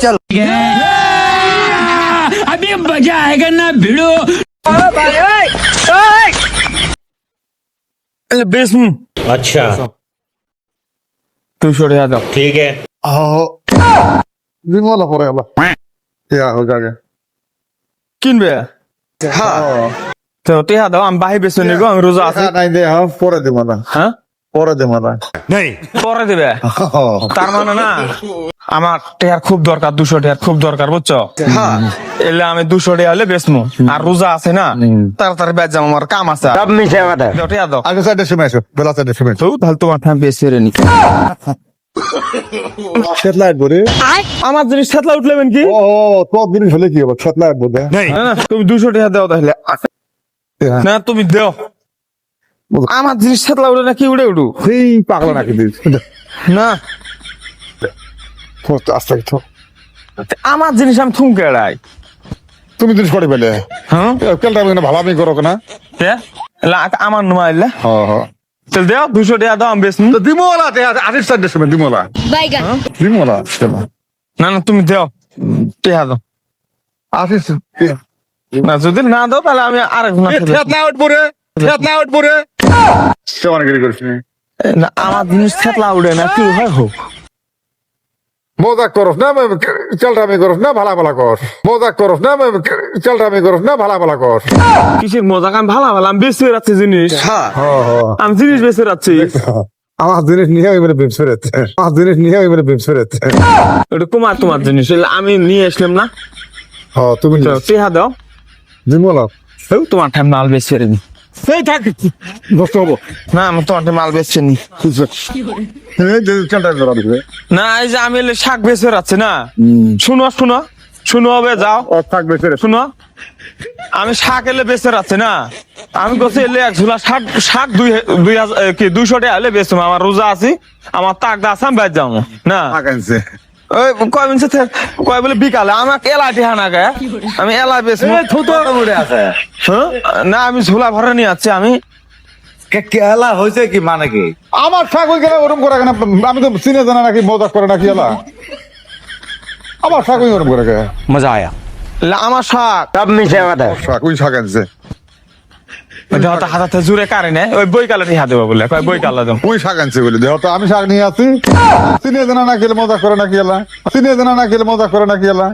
चल अभी मजा आएगा ना भिड़ो। बेसमू अच्छा तू छोड़ याद ठीक है। Ringola por ela. Ya, hogaga. কিনবে তো টিহা দাও আমি বাহি বেসে নিব আমি রোজা আছে Nai de ha pore de mala. হ্যাঁ Pore de mala. পরে দিবে তার মানে না আমার টিহার খুব দরকার 200 টিহার খুব দরকার বুঝছো এলে আমি 200 টিহা হলে বেচমু আর রোজা আছে না তাড়াতাড়ি বেচ যাবো আমার কাম আছে सब मिसे वाला দাও টিহা দাও Aga sa de shumesho. Bela sa de shumesho. তো তাহলে তোমার ঠাম বেচে রে নি Satellite bore. আমার জিনিস ছাতলা উঠলেবেন কি Oh, to din hole ki hobo. Satellite bore. না, তুমি 200 টিহা দাও তাহলে না তুমি দাও আমার জিনিস ছাতলা উঠে না কি উড়ে উঠু Hey, pagla na ki dis. না Post asta to. আমার জিনিস আমি থুমকে এড়াই তুমি জিনিস করে বেলে হ্যাঁ কেলটা মানে ভালো আমি করো না তে আমার নুমাইলে হ চল দেও 200 টাকা দাও আমি বেচমু তো দিমোলা তে আদিস সাইড দেশে দিমোলা বাইগান দিমোলা না না তুমি দেও টাকা দাও আদিস না যদি না দাও তাহলে আমি আরেকজন আছে না আউট পরে কেমন গিরি করছিস না আমার জিনিস থাকলা উড়ে না কি হয় হোক মজাক করস না চলটামি করস না ভালা ভালা কর মজাক করস না চলটামি করস না ভালা ভালা কর কিসের মজা আমি ভালো আমি বেশি রাখছি জিনিস আমি জিনিস বেশি রাখছি আমার জিনিস নিয়ে এবারে ব্যবসা রেতে আমার জিনিস নিয়ে এবারে ব্যবসা রেতে ওটা তোমার জিনিস আমি নিয়ে আসলাম না তুমি টাকা দাও দিমোলা তোমার টাইম মাল বেশি রে সেই থাক নষ্ট হবো না আমি তোমার মাল বেচছি নি চলটামি করা দিবে না এই যে আমি এলে শাক বেচে রাখছি না শুনো হবে যাও থাকবে শুনো আমি শাক এলে বেচে রাখছি না আমি কছি এলে এক ঝুলা শাক 200 টাকা হলে বেচবো আমার রোজা আছি আমার তাকদা আছে আমি বেচ যাবো না আকাইছে ওই কয় মিনিট কয় বলে বিকালে আমাকে এলাই টিহা না গায়ে আমি এলাই বেচবো হ্যাঁ? না আমি ঝোলা ভরে নিয়ে যাচ্ছি আমি केला होइसे की माने की আমার শাক ওই গেলে ওরম করে কেন আমি তো চিনে জানা নাকি মজাক করে নাকি এলা আমার শাক ওই ওরম করে কে मजा आया আমার শাক सब मिसे वाला শাক ওই শাক আনছে হাতে জুড়ে কারে নেই ওই বই কালা টিহা দেবো বলে কয় বই কালা দেবো ওই শাক আনছে বলে দেহ তো আমি শাক নিয়ে আসি চিনে জানা নাকি মজা করে নাকি এলা চিনে জানা নাকি মজা করে নাকি এলা